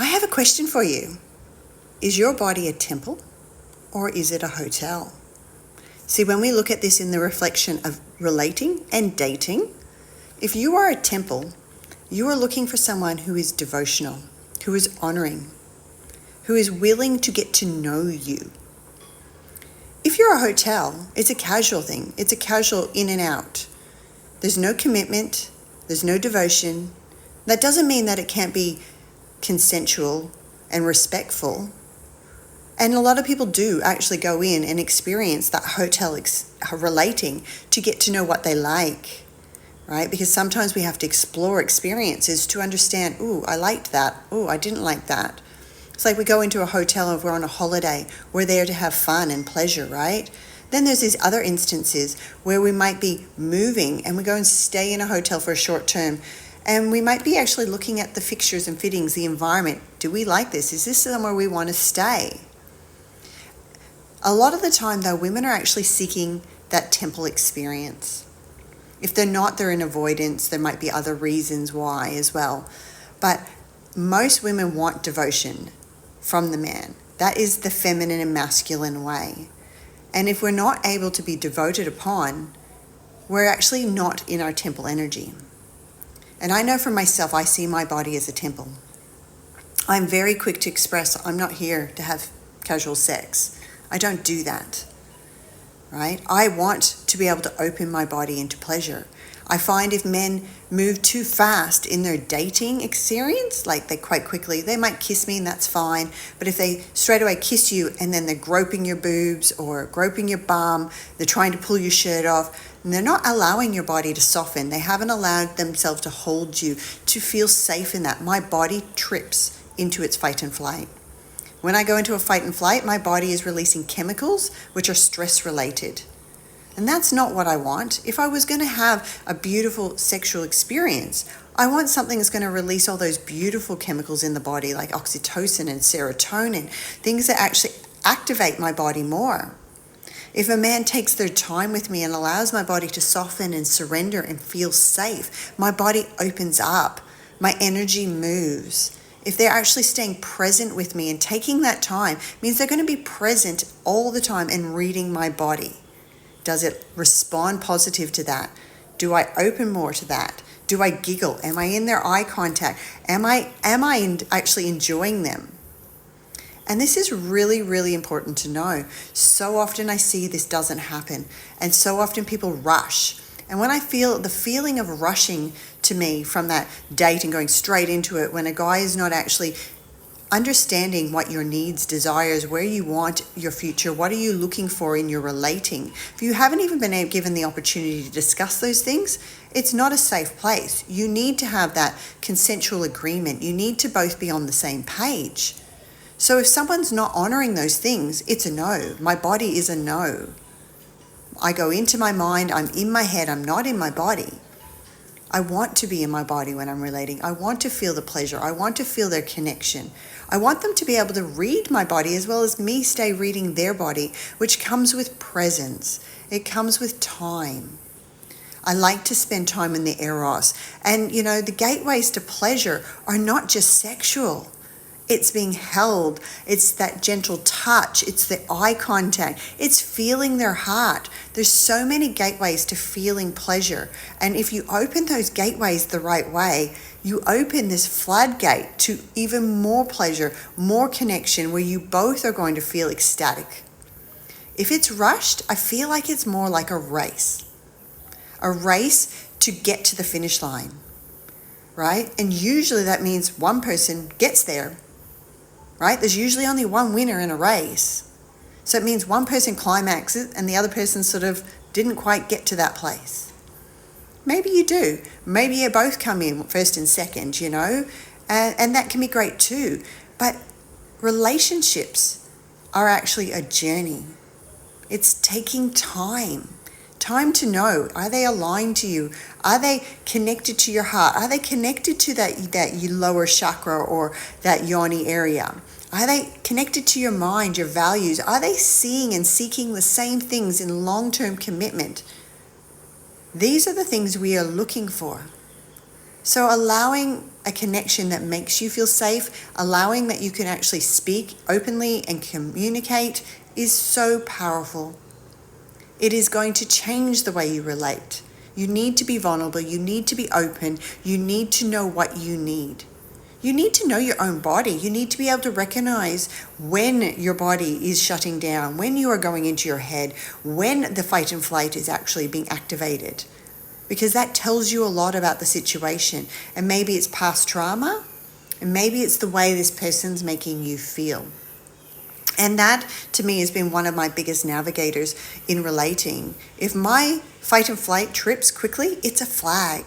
I have a question for you. Is your body a temple or is it a hotel? See, when we look at this in the reflection of relating and dating, if you are a temple, you are looking for someone who is devotional, who is honoring, who is willing to get to know you. If you're a hotel, it's a casual thing. It's a casual in and out. There's no commitment. There's no devotion. That doesn't mean that it can't be consensual and respectful. And a lot of people do actually go in and experience that hotel relating to get to know what they like, right? Because sometimes we have to explore experiences to understand, ooh, I liked that. Ooh, I didn't like that. It's like we go into a hotel and we're on a holiday. We're there to have fun and pleasure, right? Then there's these other instances where we might be moving and we go and stay in a hotel for a short term. And we might be actually looking at the fixtures and fittings, the environment. Do we like this? Is this somewhere we want to stay? A lot of the time, though, women are actually seeking that temple experience. If they're not, they're in avoidance. There might be other reasons why as well. But most women want devotion from the man. That is the feminine and masculine way. And if we're not able to be devoted upon, we're actually not in our temple energy. And I know for myself, I see my body as a temple. I'm very quick to express I'm not here to have casual sex. I don't do that, right? I want to be able to open my body into pleasure. I find if men move too fast in their dating experience, like they quite quickly, they might kiss me and that's fine. But if they straight away kiss you and then they're groping your boobs or groping your bum, they're trying to pull your shirt off, and they're not allowing your body to soften. They haven't allowed themselves to hold you, to feel safe in that. My body trips into its fight and flight. When I go into a fight and flight, my body is releasing chemicals which are stress related. And that's not what I want. If I was going to have a beautiful sexual experience, I want something that's going to release all those beautiful chemicals in the body like oxytocin and serotonin, things that actually activate my body more. If a man takes their time with me and allows my body to soften and surrender and feel safe, my body opens up, my energy moves. If they're actually staying present with me and taking that time, means they're going to be present all the time and reading my body. Does it respond positive to that? Do I open more to that? Do I giggle? Am I in their eye contact? Am I actually enjoying them? And this is really, really important to know. So often I see this doesn't happen. And so often people rush. And when I feel the feeling of rushing to me from that date and going straight into it, when a guy is not actually understanding what your needs, desires, where you want your future, what are you looking for in your relating. If you haven't even been given the opportunity to discuss those things, it's not a safe place. You need to have that consensual agreement. You need to both be on the same page. So if someone's not honoring those things, it's a no. My body is a no. I go into my mind, I'm in my head, I'm not in my body. I want to be in my body when I'm relating. I want to feel the pleasure. I want to feel their connection. I want them to be able to read my body as well as me stay reading their body, which comes with presence. It comes with time. I like to spend time in the eros. And, the gateways to pleasure are not just sexual. It's being held. It's that gentle touch. It's the eye contact. It's feeling their heart. There's so many gateways to feeling pleasure. And if you open those gateways the right way, you open this floodgate to even more pleasure, more connection, where you both are going to feel ecstatic. If it's rushed, I feel like it's more like a race to get to the finish line, right? And usually that means one person gets there, right? There's usually only one winner in a race. So it means one person climaxes and the other person sort of didn't quite get to that place. Maybe you do. Maybe you both come in first and second, and that can be great too. But relationships are actually a journey. It's taking time to know, are they aligned to you? Are they connected to your heart? Are they connected to that lower chakra or that yoni area? Are they connected to your mind, your values? Are they seeing and seeking the same things in long-term commitment? These are the things we are looking for. So allowing a connection that makes you feel safe, allowing that you can actually speak openly and communicate is so powerful. It is going to change the way you relate. You need to be vulnerable. You need to be open. You need to know what you need. You need to know your own body. You need to be able to recognize when your body is shutting down, when you are going into your head, when the fight and flight is actually being activated. Because that tells you a lot about the situation. And maybe it's past trauma, and maybe it's the way this person's making you feel. And that, to me, has been one of my biggest navigators in relating. If my fight and flight trips quickly, it's a flag.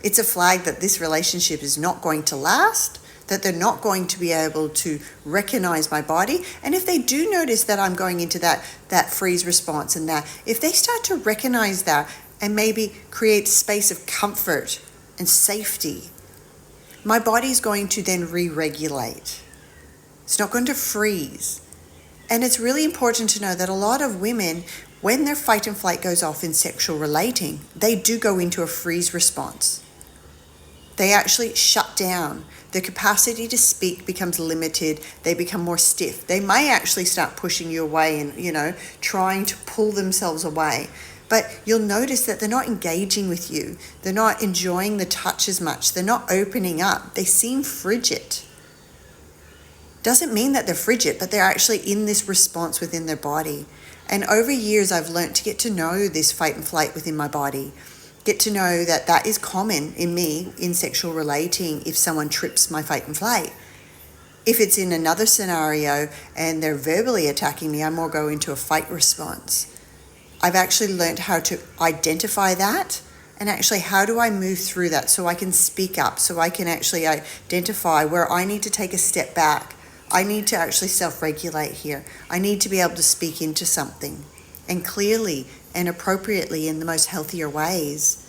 It's a flag that this relationship is not going to last, that they're not going to be able to recognize my body. And if they do notice that I'm going into that freeze response and that, if they start to recognize that and maybe create space of comfort and safety, my body's going to then re-regulate. It's not going to freeze. And it's really important to know that a lot of women, when their fight and flight goes off in sexual relating, they do go into a freeze response. They actually shut down. Their capacity to speak becomes limited. They become more stiff. They may actually start pushing you away and, trying to pull themselves away. But you'll notice that they're not engaging with you. They're not enjoying the touch as much. They're not opening up. They seem frigid. Doesn't mean that they're frigid, but they're actually in this response within their body. And over years, I've learned to get to know this fight and flight within my body. Get to know that that is common in me in sexual relating if someone trips my fight and flight. If it's in another scenario and they're verbally attacking me, I more go into a fight response. I've actually learned how to identify that and actually how do I move through that so I can speak up, so I can actually identify where I need to take a step back. I need to actually self-regulate here. I need to be able to speak into something and clearly and appropriately in the most healthier ways.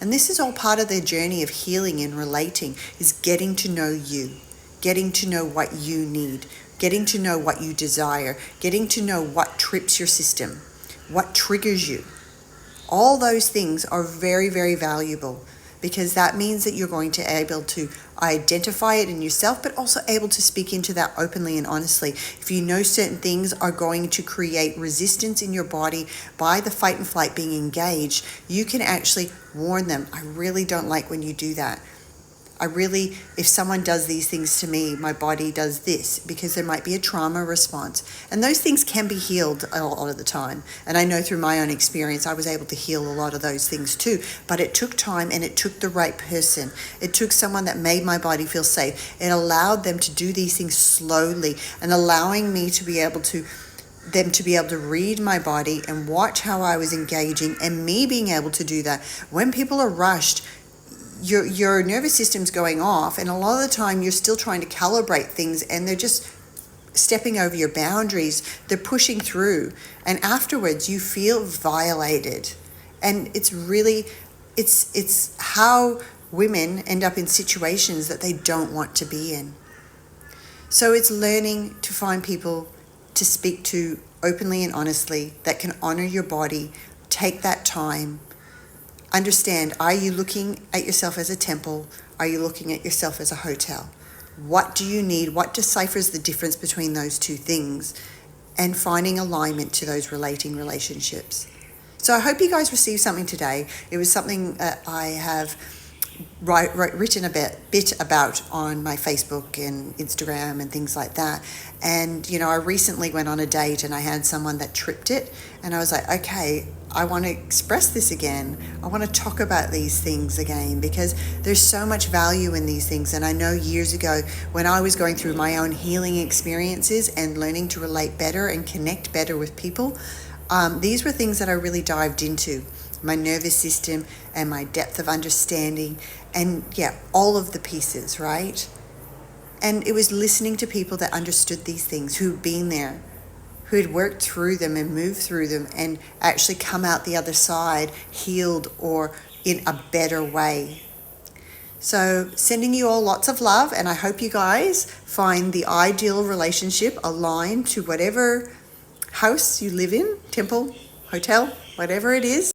And this is all part of the journey of healing and relating, is getting to know you, getting to know what you need, getting to know what you desire, getting to know what trips your system, what triggers you. All those things are very, very valuable because that means that you're going to be able to identify it in yourself, but also able to speak into that openly and honestly. If you know certain things are going to create resistance in your body by the fight and flight being engaged, you can actually warn them. I really don't like when you do that. If someone does these things to me, my body does this, because there might be a trauma response. And those things can be healed a lot of the time. And I know through my own experience, I was able to heal a lot of those things too. But it took time and it took the right person. It took someone that made my body feel safe. It allowed them to do these things slowly and allowing me to be able to read my body and watch how I was engaging, and me being able to do that. When people are rushed, your nervous system's going off, and a lot of the time you're still trying to calibrate things and they're just stepping over your boundaries. They're pushing through, and afterwards you feel violated. And it's how women end up in situations that they don't want to be in. So it's learning to find people to speak to openly and honestly that can honor your body. Take that time. Understand, are you looking at yourself as a temple? Are you looking at yourself as a hotel? What do you need? What deciphers the difference between those two things? And finding alignment to those relating relationships. So I hope you guys received something today. It was something that I have written a bit about on my Facebook and Instagram and things like that. And, I recently went on a date and I had someone that tripped it. And I was like, okay, I want to express this again. I want to talk about these things again because there's so much value in these things. And I know years ago when I was going through my own healing experiences and learning to relate better and connect better with people, these were things that I really dived into. My nervous system and my depth of understanding and all of the pieces, right? And it was listening to people that understood these things, who'd been there, who had worked through them and moved through them and actually come out the other side healed or in a better way. So sending you all lots of love, and I hope you guys find the ideal relationship aligned to whatever house you live in, temple, hotel, whatever it is.